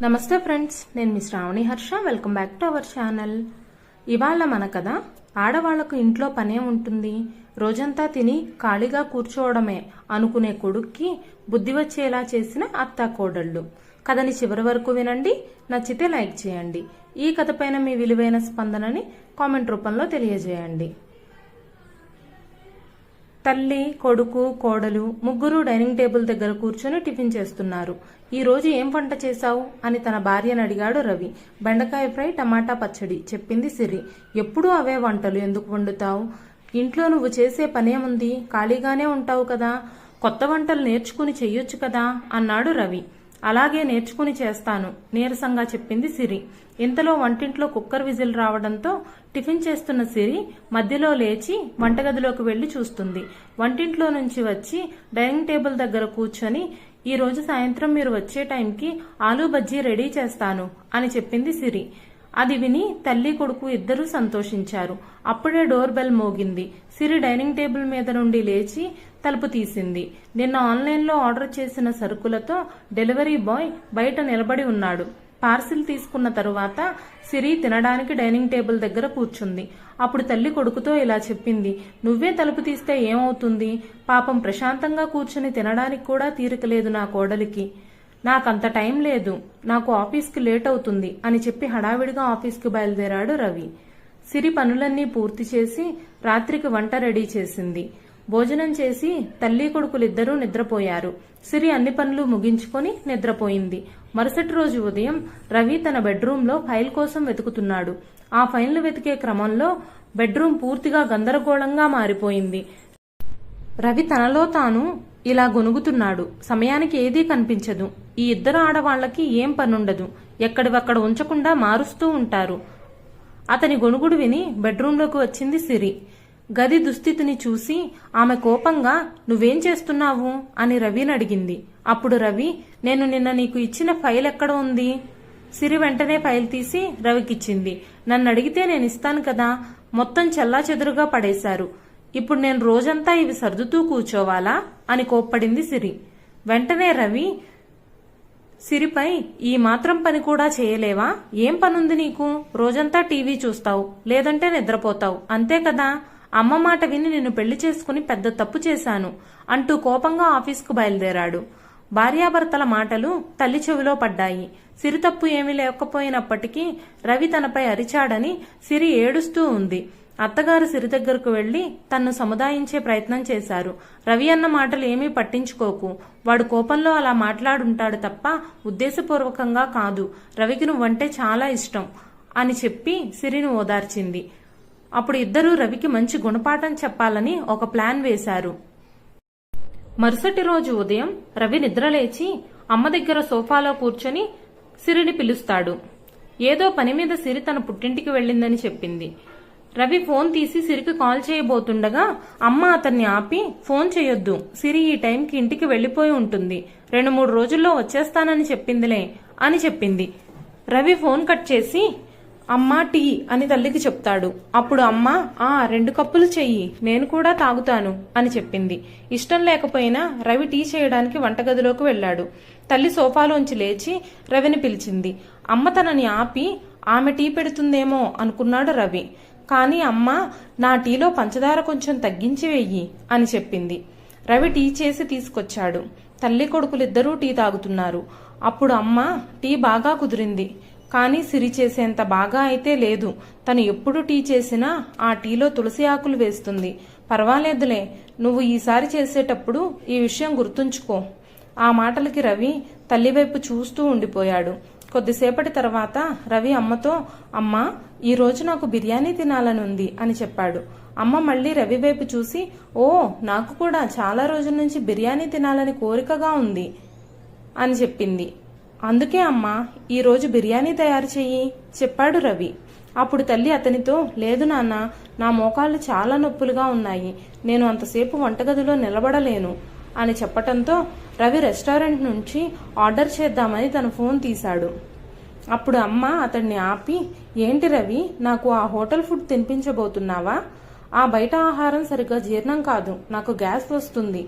నమస్తే ఫ్రెండ్స్, నేను మీ Sravani Harsha. Welcome back to our channel. ఇవాళ మన కథ ఆడవాళ్లకు ఇంట్లో పనే ఉంటుంది, రోజంతా తిని ఖాళీగా కూర్చోవడమే అనుకునే కొడుక్కి బుద్ధి వచ్చేలా చేసిన అత్తా కోడళ్ళు. కథని చివరి వరకు వినండి. నచ్చితే లైక్ చేయండి. ఈ కథ పైన మీ విలువైన స్పందనని కామెంట్ రూపంలో తెలియజేయండి. తల్లి, కొడుకు, కోడలు ముగ్గురు డైనింగ్ టేబుల్ దగ్గర కూర్చొని టిఫిన్ చేస్తున్నారు. ఈ రోజు ఏం వంట చేశావు అని తన భార్యను అడిగాడు రవి. బెండకాయ ఫ్రై, టమాటా పచ్చడి చెప్పింది సిరి. ఎప్పుడూ అవే వంటలు ఎందుకు వండుతావు? ఇంట్లో నువ్వు చేసే పనేముంది? ఖాళీగానే ఉంటావు కదా, కొత్త వంటలు నేర్చుకుని చెయ్యొచ్చు కదా అన్నాడు రవి. అలాగే నేర్చుకుని చేస్తాను, నీరసంగా చెప్పింది సిరి. ఇంతలో వంటింట్లో కుక్కర్ విజిల్ రావడంతో టిఫిన్ చేస్తున్న సిరి మధ్యలో లేచి వంటగదిలోకి వెళ్లి చూస్తుంది. వంటింట్లో నుంచి వచ్చి డైనింగ్ టేబుల్ దగ్గర కూర్చొని, ఈ రోజు సాయంత్రం మీరు వచ్చే టైంకి ఆలూ బజ్జీ రెడీ చేస్తాను అని చెప్పింది సిరి. అది విని తల్లి, కొడుకు ఇద్దరూ సంతోషించారు. అప్పుడే డోర్ బెల్ మోగింది. సిరి డైనింగ్ టేబుల్ మీద నుండి లేచి తలుపు తీసింది. నిన్న ఆన్లైన్లో ఆర్డర్ చేసిన సరుకులతో డెలివరీ బాయ్ బయట నిలబడి ఉన్నాడు. పార్సిల్ తీసుకున్న తరువాత సిరి తినడానికి డైనింగ్ టేబుల్ దగ్గర కూర్చుంది. అప్పుడు తల్లి కొడుకుతో ఇలా చెప్పింది. నువ్వే తలుపు తీస్తే ఏమవుతుంది? పాపం ప్రశాంతంగా కూర్చుని తినడానికి కూడా తీరికలేదు నా కోడలికి. నాకంత టైం లేదు, నాకు ఆఫీస్కి లేట్ అవుతుంది అని చెప్పి హడావిడిగా ఆఫీస్కి బయలుదేరాడు రవి. సిరి పనులన్నీ పూర్తి చేసి రాత్రికి వంట రెడీ చేసింది. భోజనం చేసి తల్లి కొడుకులిద్దరూ నిద్రపోయారు. సిరి అన్ని పనులు ముగించుకొని నిద్రపోయింది. మరుసటి రోజు ఉదయం రవి తన బెడ్రూంలో ఫైల్ కోసం వెతుకుతున్నాడు. ఆ ఫైల్ను వెతికే క్రమంలో బెడ్రూం పూర్తిగా గందరగోళంగా మారిపోయింది. రవి తనలో తాను ఇలా గొనుగుతున్నాడు. సమయానికి ఏదీ కనిపించదు. ఈ ఇద్దరు ఆడవాళ్లకి ఏం పనుండదు, ఎక్కడివక్కడ ఉంచకుండా మారుస్తూ ఉంటారు. అతని గొనుగుడు విని బెడ్రూంలోకి వచ్చింది సిరి. గది దుస్థితిని చూసి ఆమె కోపంగా, నువ్వేం చేస్తున్నావు అని రవిని అడిగింది. అప్పుడు రవి, నేను నిన్న నీకు ఇచ్చిన ఫైల్ ఎక్కడ ఉంది? సిరి వెంటనే ఫైల్ తీసి రవికిచ్చింది. నన్ను అడిగితే నేను ఇస్తాను కదా, మొత్తం చెల్లా చెదురుగా పడేశారు. ఇప్పుడు నేను రోజంతా ఇవి సర్దుతూ కూర్చోవాలా అని కోప్పడింది సిరి. వెంటనే రవి సిరిపై, ఈ మాత్రం పని కూడా చేయలేవా? ఏం పనుంది నీకు? రోజంతా టీవీ చూస్తావు, లేదంటే నిద్రపోతావు, అంతే కదా. అమ్మ మాట విని నిన్ను పెళ్లి చేసుకుని పెద్ద తప్పు చేశాను అంటూ కోపంగా ఆఫీస్కు బయలుదేరాడు. భార్యాభర్తల మాటలు తల్లి చెవిలో పడ్డాయి. సిరి తప్పు ఏమీ లేకపోయినప్పటికీ రవి తనపై అరిచాడని సిరి ఏడుస్తూ ఉంది. అత్తగారు సిరి దగ్గరకు వెళ్లి తన్ను సముదాయించే ప్రయత్నం చేశారు. రవి అన్న మాటలు ఏమీ పట్టించుకోకు, వాడు కోపంలో అలా మాట్లాడుంటాడు తప్ప ఉద్దేశపూర్వకంగా కాదు. రవికి నువ్వంటే చాలా ఇష్టం అని చెప్పి సిరిని ఓదార్చింది. అప్పుడు ఇద్దరూ రవికి మంచి గుణపాఠం చెప్పాలని ఒక ప్లాన్ వేశారు. మరుసటి రోజు ఉదయం రవి నిద్రలేచి అమ్మ దగ్గర సోఫాలో కూర్చొని సిరిని పిలుస్తాడు. ఏదో పని మీద సిరి తన పుట్టింటికి వెళ్ళిందని చెప్పింది. రవి ఫోన్ తీసి సిరికి కాల్ చేయబోతుండగా అమ్మ అతన్ని ఆపి, ఫోన్ చేయొద్దు, సిరి ఈ టైంకి ఇంటికి వెళ్లిపోయి ఉంటుంది, 2-3 రోజుల్లో వచ్చేస్తానని చెప్పిందిలే అని చెప్పింది. రవి ఫోన్ కట్ చేసి, అమ్మా టీ అని తల్లికి చెప్తాడు. అప్పుడు అమ్మ, 2 కప్పులు చెయ్యి, నేను కూడా తాగుతాను అని చెప్పింది. ఇష్టం లేకపోయినా రవి టీ చేయడానికి వంటగదిలోకి వెళ్లాడు. తల్లి సోఫాలోంచి లేచి రవిని పిలిచింది. అమ్మ తనని ఆపి, ఆమె టీ పెడుతుందేమో అనుకున్నాడు రవి. కానీ అమ్మ, నా టీలో పంచదార కొంచెం తగ్గించి వెయ్యి అని చెప్పింది. రవి టీ చేసి తీసుకొచ్చాడు. తల్లి కొడుకులిద్దరూ టీ తాగుతున్నారు. అప్పుడు అమ్మ, టీ బాగా కుదిరింది, కానీ సిరి చేసేంత బాగా అయితే లేదు. తను ఎప్పుడు టీ చేసినా ఆ టీలో తులసి ఆకులు వేస్తుంది. పర్వాలేదులే, నువ్వు ఈసారి చేసేటప్పుడు ఈ విషయం గుర్తుంచుకో. ఆ మాటలకి రవి తల్లివైపు చూస్తూ ఉండిపోయాడు. కొద్దిసేపటి తర్వాత రవి అమ్మతో, అమ్మా, ఈ రోజు నాకు బిర్యానీ తినాలని ఉంది అని చెప్పాడు. అమ్మ మళ్లీ రవి వైపు చూసి, ఓ, నాకు కూడా చాలా రోజుల నుంచి బిర్యానీ తినాలని కోరికగా ఉంది అని చెప్పింది. అందుకే అమ్మా, ఈ రోజు బిర్యానీ తయారు చెయ్యి చెప్పాడు రవి. అప్పుడు తల్లి అతనితో, లేదు నాన్న, నా మోకాళ్ళు చాలా నొప్పులుగా ఉన్నాయి, నేను అంతసేపు వంటగదిలో నిలబడలేను అని చెప్పటంతో రవి రెస్టారెంట్ నుంచి ఆర్డర్ చేద్దామని తన ఫోన్ తీశాడు. అప్పుడు అమ్మ అతన్ని ఆపి, ఏంటి రవి, నాకు ఆ హోటల్ ఫుడ్ తినిపించబోతున్నావా? ఆ బయట ఆహారం సరిగ్గా జీర్ణం కాదు, నాకు గ్యాస్ వస్తుంది.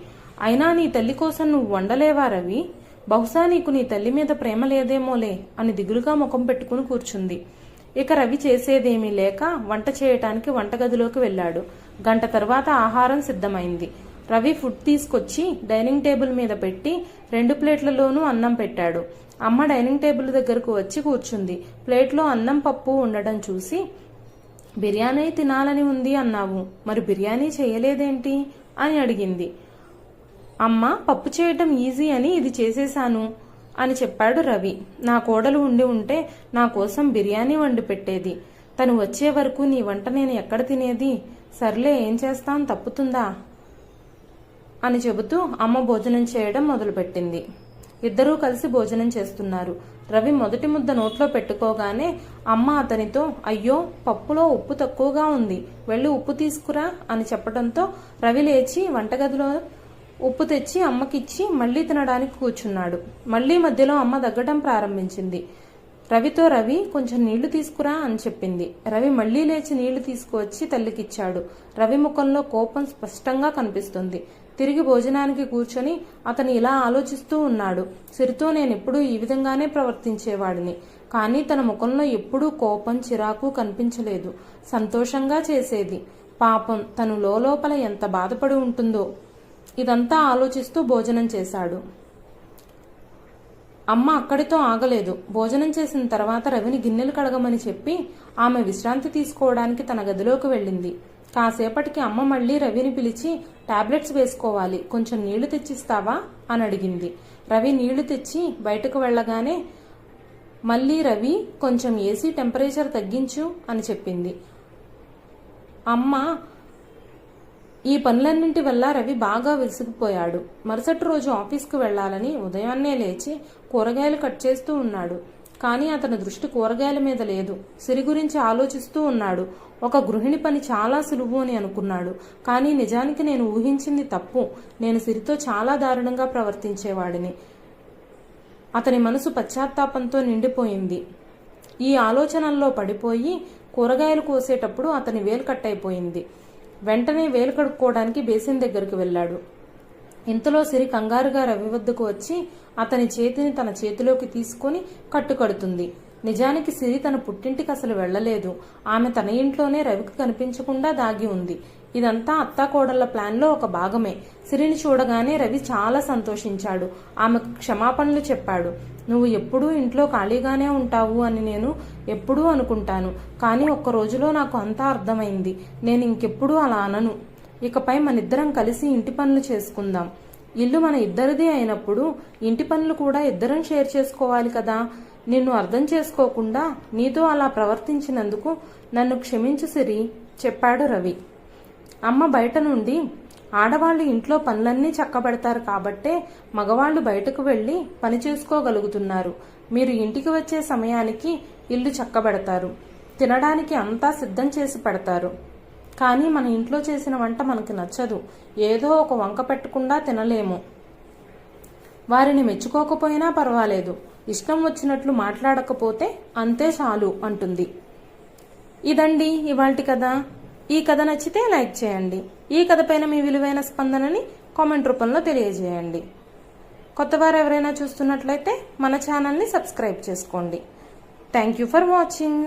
అయినా నీ తల్లి కోసం నువ్వు వండలేవా రవి? బహుశా నీకు నీ తల్లి మీద ప్రేమ లేదేమోలే అని దిగులుగా ముఖం పెట్టుకుని కూర్చుంది. ఇక రవి చేసేదేమీ లేక వంట చేయటానికి వంటగదిలోకి వెళ్ళాడు. గంట తర్వాత ఆహారం సిద్ధమైంది. రవి ఫుడ్ తీసుకొచ్చి డైనింగ్ టేబుల్ మీద పెట్టి 2 ప్లేట్లలోనూ అన్నం పెట్టాడు. అమ్మ డైనింగ్ టేబుల్ దగ్గరకు వచ్చి కూర్చుంది. ప్లేట్లో అన్నం పప్పు ఉండడం చూసి, బిర్యానీ తినాలని ఉంది అన్నావు, మరి బిర్యానీ చేయలేదేంటి అని అడిగింది. అమ్మ, పప్పు చేయటం ఈజీ అని ఇది చేసేశాను అని చెప్పాడు రవి. నా కోడలు ఉండి ఉంటే నా కోసం బిర్యానీ వండి పెట్టేది. తను వచ్చే వరకు నీ వంట నేను ఎక్కడ తినేది? సర్లే, ఏం చేస్తాం, తప్పుతుందా అని చెబుతూ అమ్మ భోజనం చేయడం మొదలుపెట్టింది. ఇద్దరూ కలిసి భోజనం చేస్తున్నారు. రవి మొదటి ముద్ద నోట్లో పెట్టుకోగానే అమ్మ అతనితో, అయ్యో, పప్పులో ఉప్పు తక్కువగా ఉంది, వెళ్ళి ఉప్పు తీసుకురా అని చెప్పడంతో రవి లేచి వంటగదిలో ఉప్పు తెచ్చి అమ్మకిచ్చి మళ్లీ తినడానికి కూర్చున్నాడు. మళ్లీ మధ్యలో అమ్మ దగ్గటం ప్రారంభించింది. రవితో, రవి, కొంచెం నీళ్లు తీసుకురా అని చెప్పింది. రవి మళ్లీ లేచి నీళ్లు తీసుకువచ్చి తల్లికిచ్చాడు. రవి ముఖంలో కోపం స్పష్టంగా కనిపిస్తుంది. తిరిగి భోజనానికి కూర్చొని అతను ఇలా ఆలోచిస్తూ ఉన్నాడు. సిరితో నేనెప్పుడూ ఈ విధంగానే ప్రవర్తించేవాడిని, కానీ తన ముఖంలో ఎప్పుడూ కోపం, చిరాకు కనిపించలేదు. సంతోషంగా చేసేది. పాపం, తను లోపల ఎంత బాధపడి ఉంటుందో. ఇదంతా ఆలోచిస్తూ భోజనం చేశాడు. అమ్మ అక్కడితో ఆగలేదు. భోజనం చేసిన తర్వాత రవిని గిన్నెలు కడగమని చెప్పి ఆమె విశ్రాంతి తీసుకోవడానికి తన గదిలోకి వెళ్ళింది. కాసేపటికి అమ్మ మళ్లీ రవిని పిలిచి, టాబ్లెట్స్ వేసుకోవాలి, కొంచెం నీళ్లు తెచ్చిస్తావా అని అడిగింది. రవి నీళ్లు తెచ్చి బయటకు వెళ్లగానే మళ్లీ రవి, కొంచెం ఏసీ టెంపరేచర్ తగ్గించు అని చెప్పింది. అమ్మ ఈ పనులన్నింటి వల్ల రవి బాగా విసిగిపోయాడు. మరుసటి రోజు ఆఫీస్కు వెళ్లాలని ఉదయాన్నే లేచి కూరగాయలు కట్ చేస్తూ ఉన్నాడు. కానీ అతని దృష్టి కూరగాయల మీద లేదు. సిరి గురించి ఆలోచిస్తూ ఉన్నాడు. ఒక గృహిణి పని చాలా సులువు అని అనుకున్నాడు. కానీ నిజానికి నేను ఊహించింది తప్పు. నేను సిరితో చాలా దారుణంగా ప్రవర్తించేవాడిని. అతని మనసు పశ్చాత్తాపంతో నిండిపోయింది. ఈ ఆలోచనల్లో పడిపోయి కూరగాయలు కోసేటప్పుడు అతని వేలు కట్టయిపోయింది. వెంటనే వేలు కడుక్కోవడానికి బేసిన్ దగ్గరికి వెళ్ళాడు. ఇంతలో సిరి కంగారుగా రవి వద్దకు వచ్చి అతని చేతిని తన చేతిలోకి తీసుకుని కట్టుకడుతుంది. నిజానికి సిరి తన పుట్టింటికి అసలు వెళ్లలేదు. ఆమె తన ఇంట్లోనే రవికి కనిపించకుండా దాగి ఉంది. ఇదంతా అత్తాకోడళ్ల ప్లాన్లో ఒక భాగమే. సిరిని చూడగానే రవి చాలా సంతోషించాడు. ఆమెకు క్షమాపణలు చెప్పాడు. నువ్వు ఎప్పుడూ ఇంట్లో ఖాళీగానే ఉంటావు అని నేను ఎప్పుడూ అనుకుంటాను, కానీ ఒక్క రోజులో నాకు అంతా అర్థమైంది. నేను ఇంకెప్పుడూ అలా అనను. ఇకపై మనిద్దరం కలిసి ఇంటి పనులు చేసుకుందాం. ఇల్లు మన ఇద్దరిది అయినప్పుడు ఇంటి పనులు కూడా ఇద్దరం షేర్ చేసుకోవాలి కదా. నిన్ను అర్థం చేసుకోకుండా నీతో అలా ప్రవర్తించినందుకు నన్ను క్షమించు సిరి, చెప్పాడు రవి. అమ్మ బయట నుండి, ఆడవాళ్లు ఇంట్లో పనులన్నీ చక్కబెడతారు కాబట్టే మగవాళ్లు బయటకు వెళ్లి పని చేసుకోగలుగుతున్నారు. మీరు ఇంటికి వచ్చే సమయానికి ఇల్లు చక్కబెడతారు, తినడానికి అంతా సిద్ధం చేసి పెడతారు. కానీ మన ఇంట్లో చేసిన వంట మనకి నచ్చదు. ఏదో ఒక వంక పెట్టకుండా తినలేము. వారిని మెచ్చుకోకపోయినా పర్వాలేదు, ఇష్టం వచ్చినట్లు మాట్లాడకపోతే అంతే చాలు అంటుంది. ఇదండి ఇవాల్టి కథ. ఈ కథ నచ్చితే లైక్ చేయండి. ఈ కథపైన మీ విలువైన స్పందనని కామెంట్ రూపంలో తెలియజేయండి. కొత్తవారు ఎవరైనా చూస్తున్నట్లయితే మన ఛానల్ని సబ్స్క్రైబ్ చేసుకోండి. Thank you for watching.